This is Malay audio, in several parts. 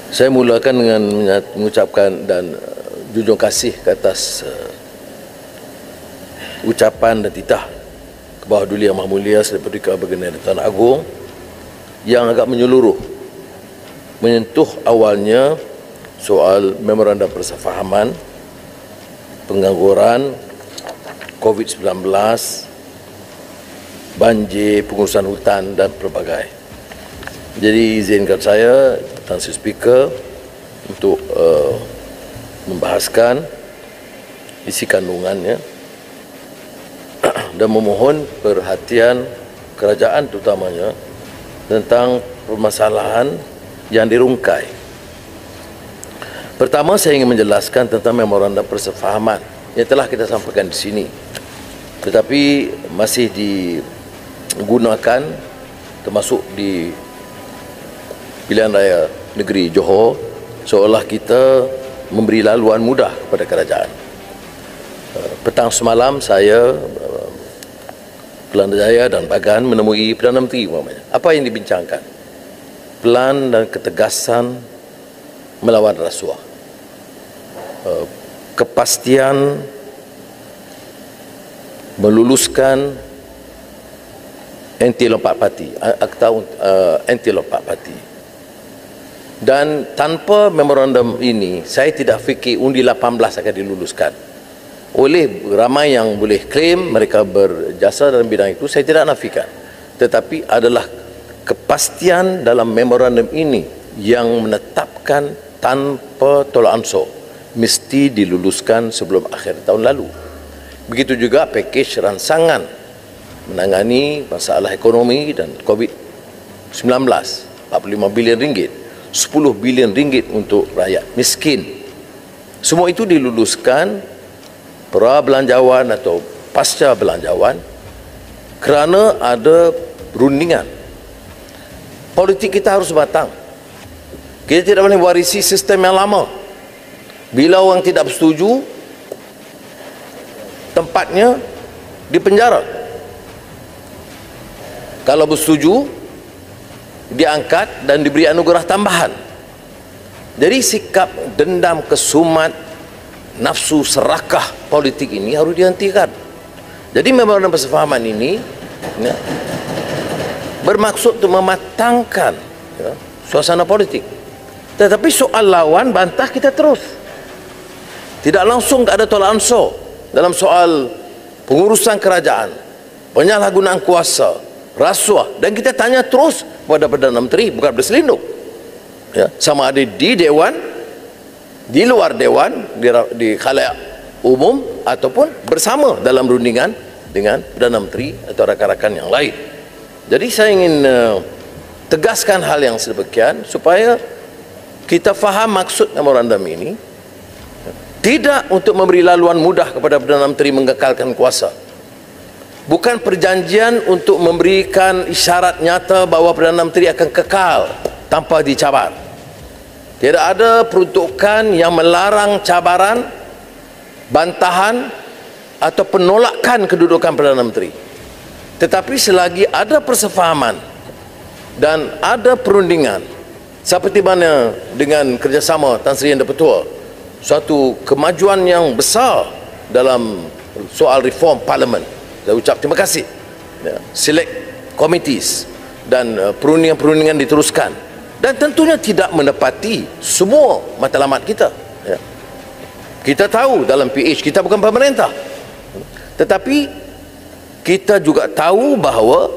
Saya mulakan dengan mengucapkan dan junjung kasih ke atas ucapan dan titah ke bawah Duli Yang Maha Mulia Seri Paduka Baginda Tuan Agong yang agak menyeluruh, menyentuh awalnya soal memorandum persefahaman, pengangguran, COVID-19, banjir, pengurusan hutan dan pelbagai. Jadi izinkan saya, Tuan Sri Speaker, untuk membahaskan isi kandungannya dan memohon perhatian kerajaan terutamanya tentang permasalahan yang dirungkai. Pertama, saya ingin menjelaskan tentang memorandum persefahaman yang telah kita sampaikan di sini, tetapi masih digunakan termasuk di pilihan raya negeri Johor, seolah kita memberi laluan mudah kepada kerajaan. Petang semalam saya, Pelan Jaya dan Bagan menemui Perdana Menteri umpamanya. Apa yang dibincangkan? Pelan dan ketegasan melawan rasuah, kepastian meluluskan anti lompat parti, akta anti lompat parti. Dan tanpa memorandum ini, saya tidak fikir undi 18 akan diluluskan. Oleh ramai yang boleh klaim mereka berjasa dalam bidang itu, saya tidak nafikan. Tetapi adalah kepastian dalam memorandum ini yang menetapkan tanpa tolak ansur mesti diluluskan sebelum akhir tahun lalu. Begitu juga pakej ransangan menangani masalah ekonomi dan COVID-19, 45 bilion ringgit, 10 bilion ringgit untuk rakyat miskin. Semua itu diluluskan pra-belanjawan atau pasca belanjawan kerana ada rundingan. Politik kita harus batang. Kita tidak boleh warisi sistem yang lama. Bila orang tidak bersetuju, tempatnya di penjara. Kalau bersetuju, diangkat dan diberi anugerah tambahan. Jadi sikap dendam, kesumat, nafsu serakah politik ini harus dihentikan. Jadi memorandum persefahaman ini ya, bermaksud untuk mematangkan suasana politik. Tetapi soal lawan bantah kita terus. Tidak langsung, tak ada tolak ansur dalam soal pengurusan kerajaan, penyalahgunaan kuasa, rasuah, dan kita tanya terus kepada Perdana Menteri, bukan berselindung ya, sama ada di Dewan, di luar Dewan, di khalayak umum ataupun bersama dalam rundingan dengan Perdana Menteri atau rakan-rakan yang lain. Jadi saya ingin tegaskan hal yang sedemikian supaya kita faham maksud memorandum ini tidak untuk memberi laluan mudah kepada Perdana Menteri mengekalkan kuasa. Bukan perjanjian untuk memberikan isyarat nyata bahawa Perdana Menteri akan kekal tanpa dicabar. Tidak ada peruntukan yang melarang cabaran, bantahan atau penolakan kedudukan Perdana Menteri. Tetapi selagi ada persefahaman dan ada perundingan, seperti mana dengan kerjasama Tan Sri Yang di-Pertua, suatu kemajuan yang besar dalam soal reform parlimen. Saya ucap terima kasih ya, select committees dan perundingan-perundingan diteruskan dan tentunya tidak menepati semua matlamat kita ya. Kita tahu dalam PH kita bukan pemerintah, tetapi kita juga tahu bahawa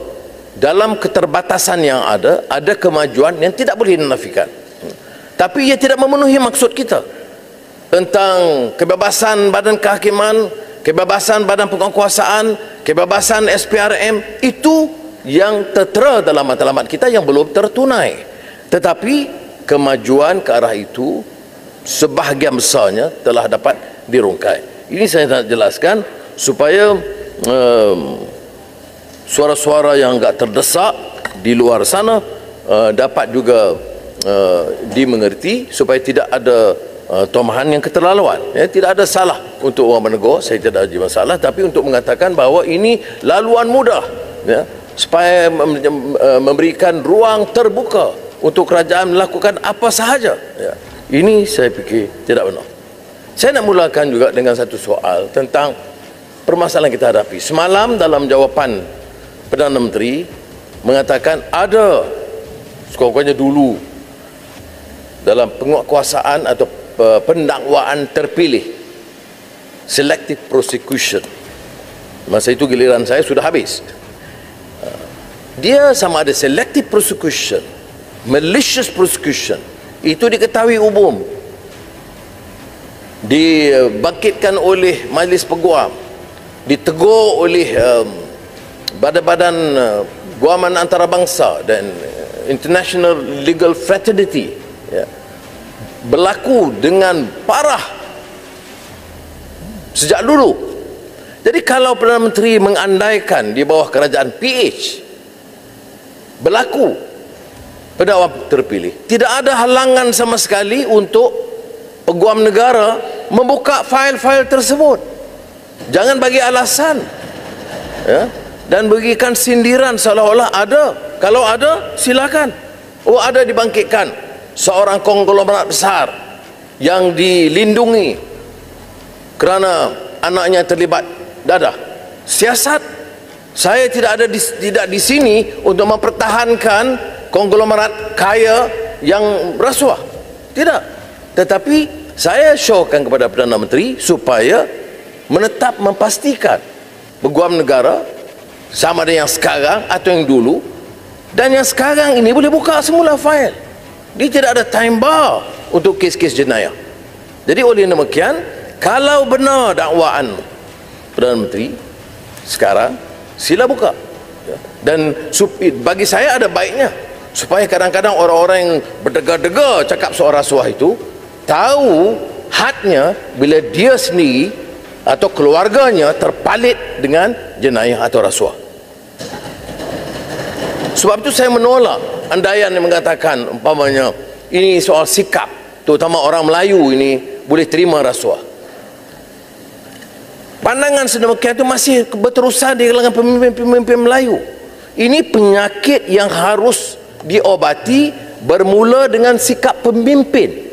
dalam keterbatasan yang ada kemajuan yang tidak boleh dinafikan, tapi ia tidak memenuhi maksud kita tentang kebebasan badan kehakiman, kebebasan badan penguasaan, kebebasan SPRM. Itu yang tertera dalam matlamat kita yang belum tertunai. Tetapi kemajuan ke arah itu sebahagian besarnya telah dapat dirungkai. Ini saya nak jelaskan supaya suara-suara yang agak terdesak di luar sana dapat juga dimengerti supaya tidak ada tomahan yang keterlaluan ya. Tidak ada salah untuk orang menegur, saya tidak ada masalah, tapi untuk mengatakan bahawa ini laluan mudah ya, supaya memberikan ruang terbuka untuk kerajaan melakukan apa sahaja. Ya. Ini saya fikir tidak benar. Saya nak mulakan juga dengan satu soal tentang permasalahan kita hadapi. Semalam dalam jawapan Perdana Menteri mengatakan ada sekurang-kurangnya dulu dalam penguatkuasaan atau pendakwaan terpilih, selective prosecution. Masa itu giliran saya sudah habis. Dia sama ada selective prosecution, malicious prosecution, itu diketahui umum, dibangkitkan oleh Majlis Peguam, ditegur oleh badan-badan guaman antarabangsa dan International Legal Fraternity, ya, berlaku dengan parah sejak dulu. Jadi kalau Perdana Menteri mengandaikan di bawah kerajaan PH berlaku pendakwa terpilih, tidak ada halangan sama sekali untuk peguam negara membuka fail-fail tersebut. Jangan bagi alasan, ya, dan berikan sindiran seolah-olah ada. Kalau ada, silakan. Oh, ada, dibangkitkan seorang konglomerat besar yang dilindungi kerana anaknya terlibat dadah. Siasat. Saya tidak ada tidak di sini untuk mempertahankan konglomerat kaya yang rasuah. Tidak. Tetapi saya syorkan kepada Perdana Menteri supaya menetap memastikan peguam negara sama ada yang sekarang atau yang dulu, dan yang sekarang ini boleh buka semula fail. Dia tidak ada time bar untuk kes-kes jenayah. Jadi oleh demikian, kalau benar dakwaan Perdana Menteri sekarang, sila buka. Dan bagi saya ada baiknya supaya kadang-kadang orang-orang yang berdegar-degar cakap soal rasuah itu tahu hadnya bila dia sendiri atau keluarganya terpalit dengan jenayah atau rasuah. Sebab itu saya menolak andaian yang mengatakan umpamanya ini soal sikap, terutama orang Melayu ini boleh terima rasuah. Pandangan sedemikian itu masih berterusan di kalangan pemimpin-pemimpin Melayu. Ini penyakit yang harus diobati, bermula dengan sikap pemimpin.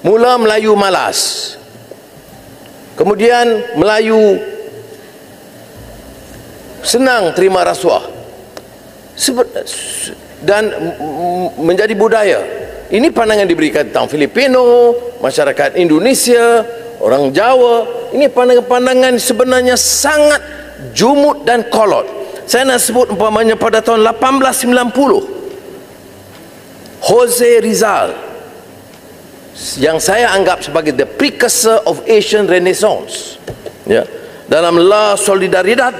Mula Melayu malas, kemudian Melayu senang terima rasuah, dan menjadi budaya. Ini pandangan diberikan tentang Filipino, masyarakat Indonesia, orang Jawa. Ini pandangan-pandangan sebenarnya sangat jumud dan kolot. Saya nak sebut umpamanya pada tahun 1890, Jose Rizal, yang saya anggap sebagai the precursor of Asian Renaissance, ya, dalam La Solidaridad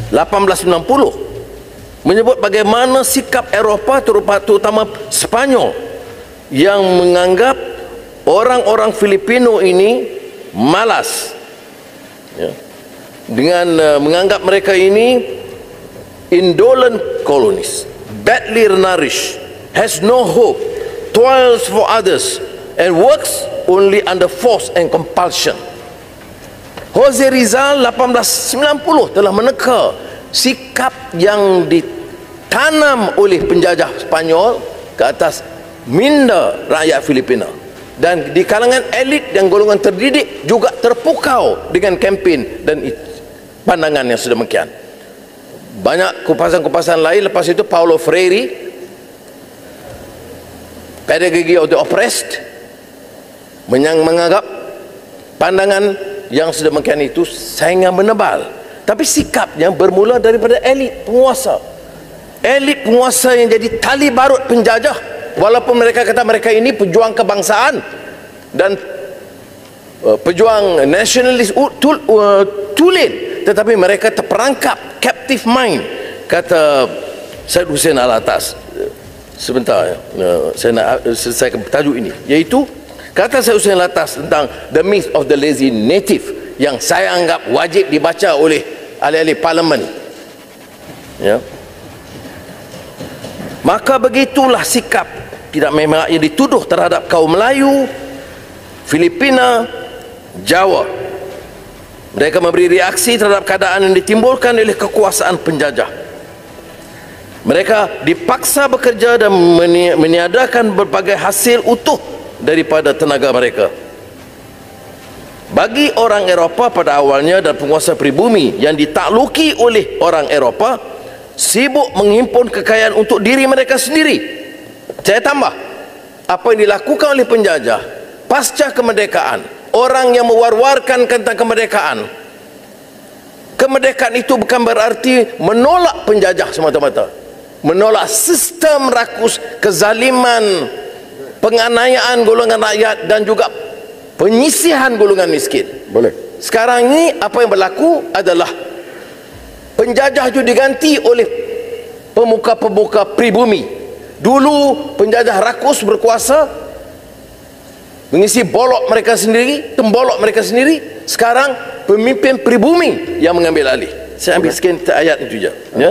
1890 menyebut bagaimana sikap Eropah, terutama Spanyol, yang menganggap orang-orang Filipino ini malas, ya, dengan menganggap mereka ini indolent colonies, badly nourished, has no hope, toils for others, and works only under force and compulsion. Jose Rizal 1890 telah meneka sikap yang ditanam oleh penjajah Spanyol ke atas minda rakyat Filipina, dan di kalangan elit dan golongan terdidik juga terpukau dengan kempen dan pandangan yang sedemikian. Banyak kupasan-kupasan lain. Lepas itu Paulo Freire, Pedagogy of the Oppressed, menganggap pandangan yang sedemikian itu sangat menebal. Tapi sikapnya bermula daripada elit penguasa. Elit penguasa yang jadi tali barut penjajah, walaupun mereka kata mereka ini pejuang kebangsaan dan pejuang nasionalis tulen, tetapi mereka terperangkap, captive mind, kata Syed Hussein Alatas. Sebentar, saya nak selesaikan tajuk ini, iaitu kata Syed Hussein Alatas tentang The Myth of the Lazy Native, yang saya anggap wajib dibaca oleh ahli-ahli parlimen, ya. Maka begitulah sikap tidak memang yang dituduh terhadap kaum Melayu, Filipina, Jawa. Mereka memberi reaksi terhadap keadaan yang ditimbulkan oleh kekuasaan penjajah. Mereka dipaksa bekerja dan meniadakan berbagai hasil utuh daripada tenaga mereka. Bagi orang Eropah pada awalnya dan penguasa pribumi yang ditakluki oleh orang Eropah, sibuk menghimpun kekayaan untuk diri mereka sendiri. Saya tambah, apa yang dilakukan oleh penjajah pasca kemerdekaan, orang yang mewar-warkan tentang kemerdekaan. Kemerdekaan itu bukan berarti menolak penjajah semata-mata, menolak sistem rakus, kezaliman, penganiayaan golongan rakyat dan juga penyisihan golongan miskin. Boleh. Sekarang ini apa yang berlaku adalah penjajah itu diganti oleh pemuka-pemuka pribumi. Dulu penjajah rakus berkuasa, mengisi bolok mereka sendiri, tembolok mereka sendiri. Sekarang pemimpin pribumi yang mengambil alih. Saya ambil sekian ayat itu je, ya.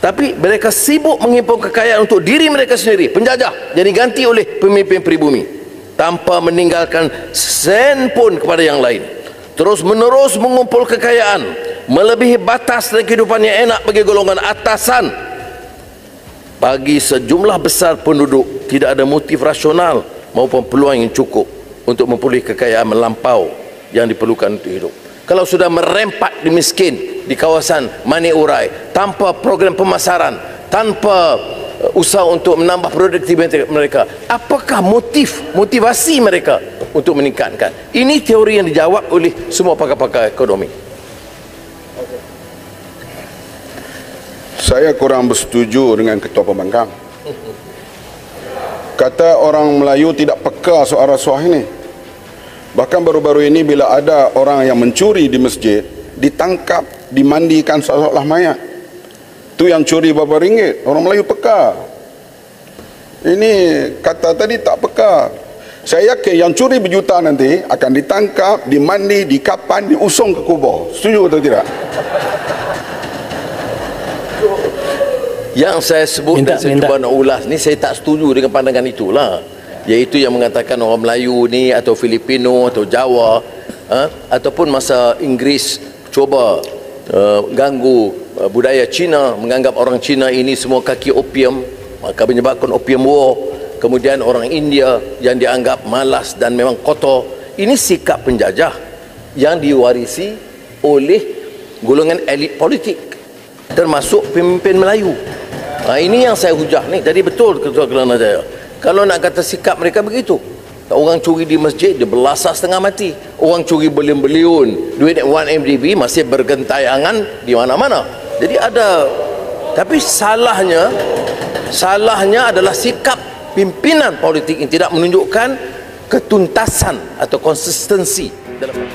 Tapi mereka sibuk menghimpun kekayaan untuk diri mereka sendiri. Penjajah jadi ganti oleh pemimpin pribumi tanpa meninggalkan sen pun kepada yang lain. Terus menerus mengumpul kekayaan melebihi batas dan kehidupan yang enak bagi golongan atasan. Bagi sejumlah besar penduduk tidak ada motif rasional maupun peluang yang cukup untuk memperoleh kekayaan melampau yang diperlukan untuk hidup. Kalau sudah merempat di miskin di kawasan Mani Urai tanpa program pemasaran, tanpa usaha untuk menambah produktivitas mereka, apakah motivasi mereka untuk meningkatkan? Ini teori yang dijawab oleh semua pakar-pakar ekonomi. Saya kurang bersetuju dengan Ketua Pembangkang. Kata orang Melayu tidak peka soal rasuah ini. Bahkan baru-baru ini bila ada orang yang mencuri di masjid, ditangkap, dimandikan seolah-olah mayat. Itu yang curi berapa ringgit. Orang Melayu peka. Ini kata tadi tak peka. Saya yakin yang curi berjuta nanti akan ditangkap, dimandi, dikapan, diusung ke kubur. Setuju atau tidak? Yang saya sebut dan saya cuba nak ulas ni, saya tak setuju dengan pandangan itulah. Iaitu yang mengatakan orang Melayu ni atau Filipino atau Jawa ataupun masa Inggeris cuba ganggu budaya Cina, menganggap orang Cina ini semua kaki opium, maka menyebabkan opium war. Kemudian orang India yang dianggap malas dan memang kotor. Ini sikap penjajah yang diwarisi oleh golongan elit politik, termasuk pemimpin Melayu. Ini yang saya hujah ni. Jadi betul Ketua Kelana Jaya, kalau nak kata sikap mereka begitu, orang curi di masjid dia berlasar setengah mati, orang curi beliun-beliun duit 1MDB masih bergentayangan di mana-mana. Jadi ada, tapi salahnya adalah sikap pimpinan politik yang tidak menunjukkan ketuntasan atau konsistensi dalam